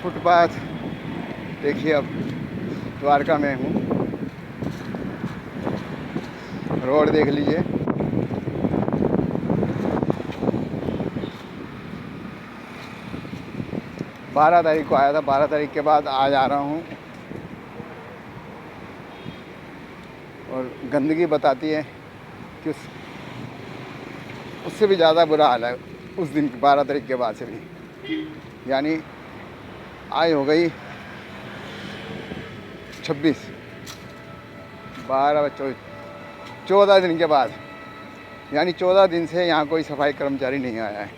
Footpath देखिए। अब द्वारका में हूँ, रोड देख लीजिए। बारह तारीख को आया था, 12 तारीख के बाद आज आ रहा हूँ। और गंदगी बताती है कि उससे भी ज़्यादा बुरा हाल है उस दिन 12 तारीख के बाद से भी। यानी आज हो गई 26, 12, 14 दिन के बाद। यानी 14 दिन से यहाँ कोई सफाई कर्मचारी नहीं आया है।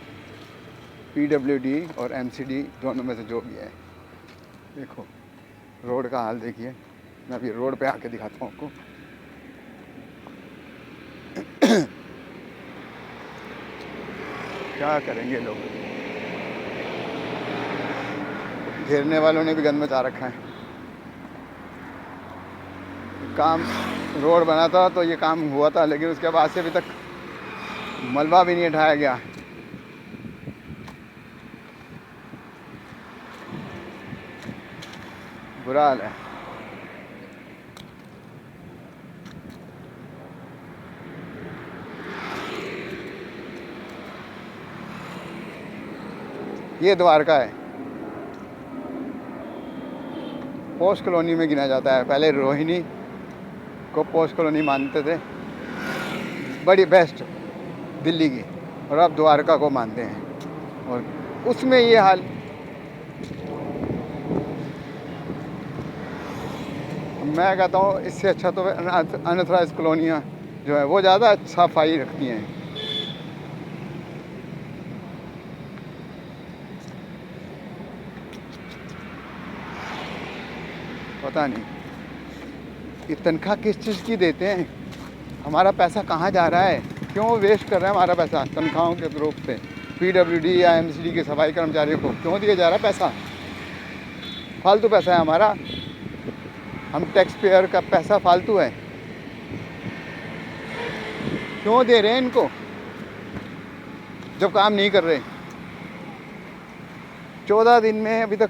PWD और MCD दोनों में से जो भी है। देखो रोड का हाल देखिए। मैं अभी रोड पे आके दिखाता हूँ आपको। क्या करेंगे लोग, घेरने वालों ने भी गंद मचा रखा है। काम रोड बना था तो ये काम हुआ था, लेकिन उसके बाद से अभी तक मलबा भी नहीं उठाया गया। बुरा हाल है। ये द्वारका है, पोस्ट कॉलोनी में गिना जाता है। पहले रोहिणी को पोस्ट कॉलोनी मानते थे, बड़ी बेस्ट दिल्ली की, और अब द्वारका को मानते हैं। और उसमें ये हाल। मैं कहता हूँ इससे अच्छा तो अनथराइज कॉलोनियाँ जो है वो ज़्यादा सफाई रखती हैं। पता नहीं ये तनख्वाह किस चीज़ की देते हैं, हमारा पैसा कहाँ जा रहा है, क्यों वेस्ट कर रहे हैं हमारा पैसा तनख्वाहों के रूप पे। PWD या MCD के सफाई कर्मचारियों को क्यों दिया जा रहा है पैसा? फालतू पैसा है हमारा, हम टैक्स पेयर का पैसा फालतू है। क्यों दे रहे हैं इनको जब काम नहीं कर रहे? 14 दिन में अभी तक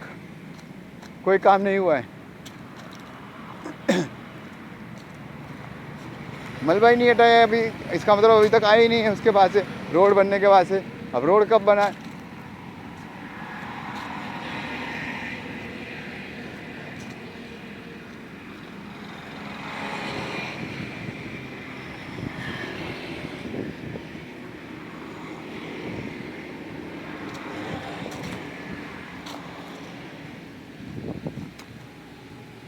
कोई काम नहीं हुआ है। मलबा ही नहीं हटाया अभी, इसका मतलब अभी तक आया ही नहीं है उसके बाद से, रोड बनने के बाद से। अब रोड कब बना है?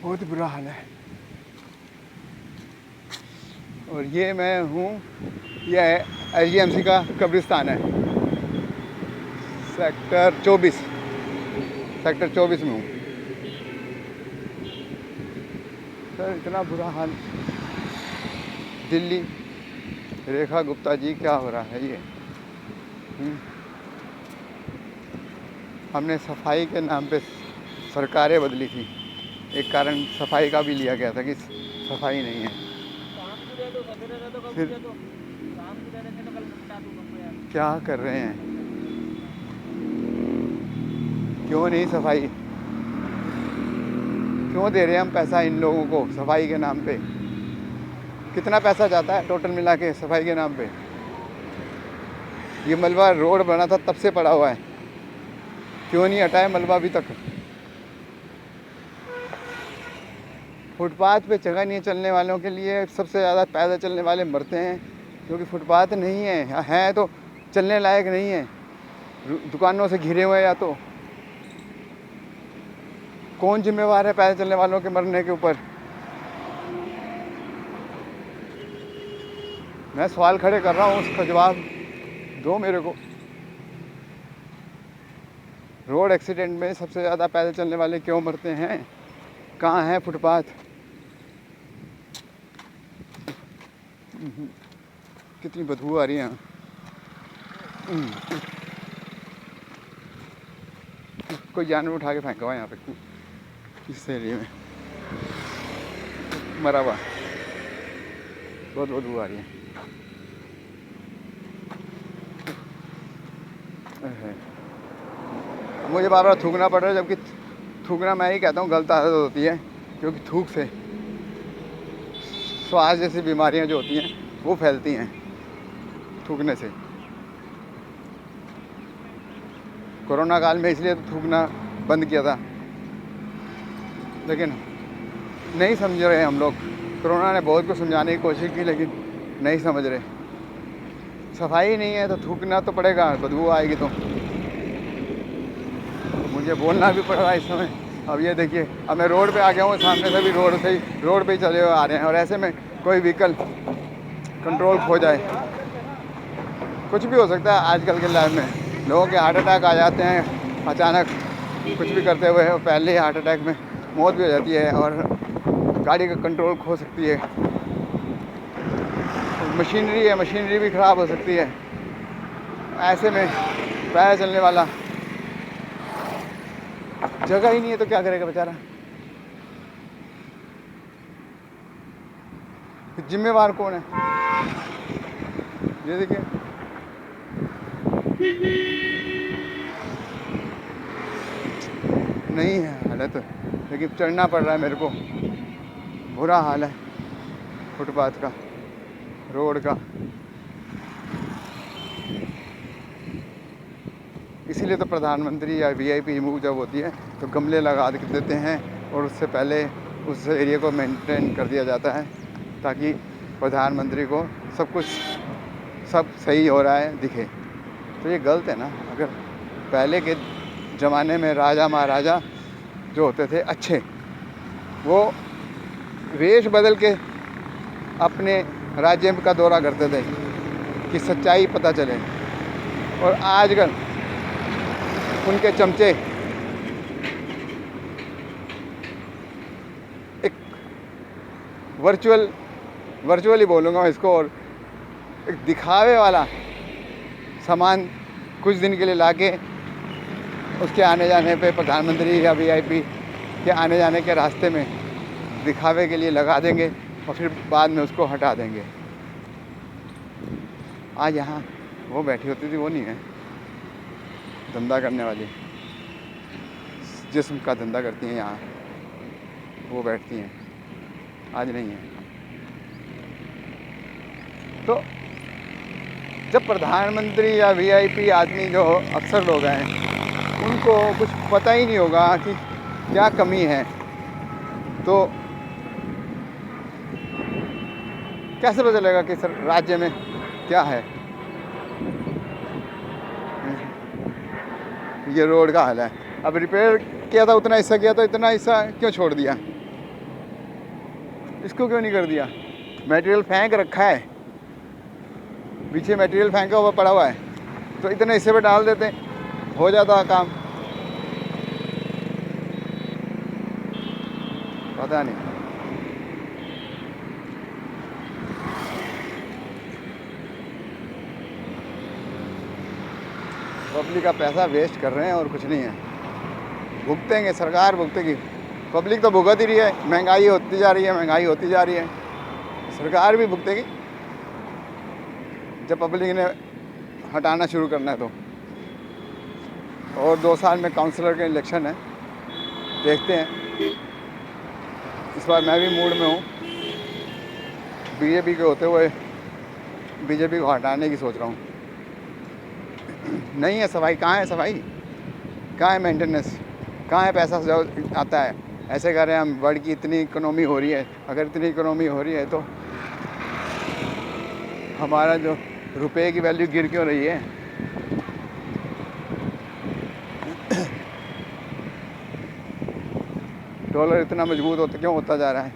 बहुत बुरा हाल है। और ये मैं हूँ, यह SGMC का कब्रिस्तान है। सेक्टर 24 में हूँ। सर इतना बुरा हाल दिल्ली। रेखा गुप्ता जी क्या हो रहा है ये? हमने सफाई के नाम पे सरकारें बदली थी, एक कारण सफाई का भी लिया गया था कि सफाई नहीं है। फिर क्या कर रहे हैं? क्यों नहीं सफाई? क्यों दे रहे हैं हम पैसा इन लोगों को सफाई के नाम पे? कितना पैसा जाता है टोटल मिला के सफाई के नाम पे? ये मलबा रोड बना था तब से पड़ा हुआ है, क्यों नहीं हटाया मलबा अभी तक? फुटपाथ पे जगह नहीं है चलने वालों के लिए। सबसे ज़्यादा पैदल चलने वाले मरते हैं, क्योंकि फुटपाथ नहीं है तो चलने लायक नहीं है, दुकानों से घिरे हुए। या तो कौन जिम्मेवार है पैदल चलने वालों के मरने के ऊपर? मैं सवाल खड़े कर रहा हूँ, उसका जवाब दो मेरे को। रोड एक्सीडेंट में सबसे ज़्यादा पैदल चलने वाले क्यों मरते हैं? कहाँ है फुटपाथ? कितनी बदबू आ रही है। कोई जानवर उठा के फेंका हुआ यहाँ पे इस एरिए में, मरा हुआ। बहुत बदबू आ रही है। मुझे बार बार थूकना पड़ रहा है, जबकि थूकना मैं ही कहता हूँ गलत आदत होती है, क्योंकि थूक से श्वास जैसी बीमारियाँ जो होती हैं वो फैलती हैं थूकने से। कोरोना काल में इसलिए तो थूकना बंद किया था, लेकिन नहीं समझ रहे हम लोग। कोरोना ने बहुत कुछ समझाने की कोशिश की, लेकिन नहीं समझ रहे। सफाई नहीं है तो थूकना तो पड़ेगा, बदबू आएगी तो मुझे बोलना भी पड़ रहा है इस समय। अब ये देखिए, अब मैं रोड पे आ गया हूँ, सामने से भी रोड पे ही चले हुए आ रहे हैं, और ऐसे में कोई व्हीकल कंट्रोल खो जाए, कुछ भी हो सकता है आजकल के लाइफ में। लोगों के हार्ट अटैक आ जाते हैं अचानक कुछ भी करते हुए, और पहले ही हार्ट अटैक में मौत भी हो जाती है, और गाड़ी का कंट्रोल खो सकती है। मशीनरी भी ख़राब हो सकती है। ऐसे में पैर चलने वाला जगह ही नहीं है तो क्या करेगा बेचारा। जिम्मेवार कौन है? ये देखिए, नहीं है हालत, लेकिन चढ़ना पड़ रहा है मेरे को। बुरा हाल है फुटपाथ का, रोड का। इसीलिए तो प्रधानमंत्री या वीआईपी मूव जब होती है तो गमले लगा देते हैं, और उससे पहले उस एरिया को मेंटेन कर दिया जाता है, ताकि प्रधानमंत्री को सब सही हो रहा है दिखे। तो ये गलत है ना। अगर पहले के ज़माने में राजा महाराजा जो होते थे अच्छे, वो वेश बदल के अपने राज्य का दौरा करते थे कि सच्चाई पता चले, और आजकल उनके चमचे एक वर्चुअली बोलूँगा मैं इसको, और एक दिखावे वाला सामान कुछ दिन के लिए लाके उसके आने जाने पे, प्रधानमंत्री या वीआईपी के आने जाने के रास्ते में दिखावे के लिए लगा देंगे, और फिर बाद में उसको हटा देंगे। आज यहाँ वो बैठी होती थी, वो नहीं है, धंधा करने वाली, जिस्म का धंधा करती हैं यहाँ, वो बैठती हैं, आज नहीं है। तो जब प्रधानमंत्री या वीआईपी आदमी जो अक्सर लोग हैं, उनको कुछ पता ही नहीं होगा कि क्या कमी है, तो कैसे पता चलेगा कि सर राज्य में क्या है। ये रोड का हाल है। अब रिपेयर किया था, उतना हिस्सा किया, तो इतना हिस्सा क्यों छोड़ दिया? इसको क्यों नहीं कर दिया? मटेरियल फेंक रखा है, पीछे मटेरियल फेंका हुआ पड़ा हुआ है, तो इतने हिस्से पे डाल देते, हो जाता काम। पता नहीं। पब्लिक का पैसा वेस्ट कर रहे हैं और कुछ नहीं है। भुगतेंगे, सरकार भुगतेगी, पब्लिक तो भुगत ही रही है। महंगाई होती जा रही है, सरकार भी भुगतेगी जब पब्लिक ने हटाना शुरू करना है तो। और 2 साल में काउंसलर के इलेक्शन है, देखते हैं। इस बार मैं भी मूड में हूँ, बीजेपी के होते हुए बीजेपी को हटाने की सोच रहा हूँ। नहीं है सफाई, कहाँ है सफाई, कहाँ है मेंटेनेंस, कहाँ है पैसा जो आता है। ऐसे कह रहे हैं हम वर्ल्ड की इतनी इकोनॉमी हो रही है, अगर इतनी इकोनॉमी हो रही है तो हमारा जो रुपए की वैल्यू गिर क्यों रही है? डॉलर इतना मजबूत क्यों होता जा रहा है?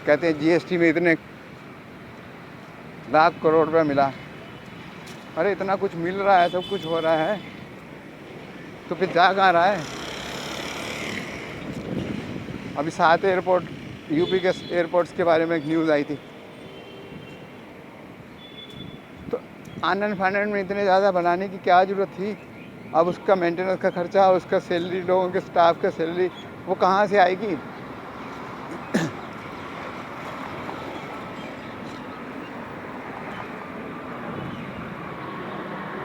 कहते हैं जीएसटी में इतने लाख करोड़ रुपया मिला। अरे इतना कुछ मिल रहा है, सब कुछ हो रहा है, तो फिर जा कहाँ रहा है? अभी 7 एयरपोर्ट, यूपी के एयरपोर्ट्स के बारे में एक न्यूज़ आई थी। तो आनंद फानंद में इतने ज़्यादा बनाने की क्या ज़रूरत थी? अब उसका मेंटेनेंस का खर्चा, उसका सैलरी, लोगों के स्टाफ का सैलरी, वो कहाँ से आएगी?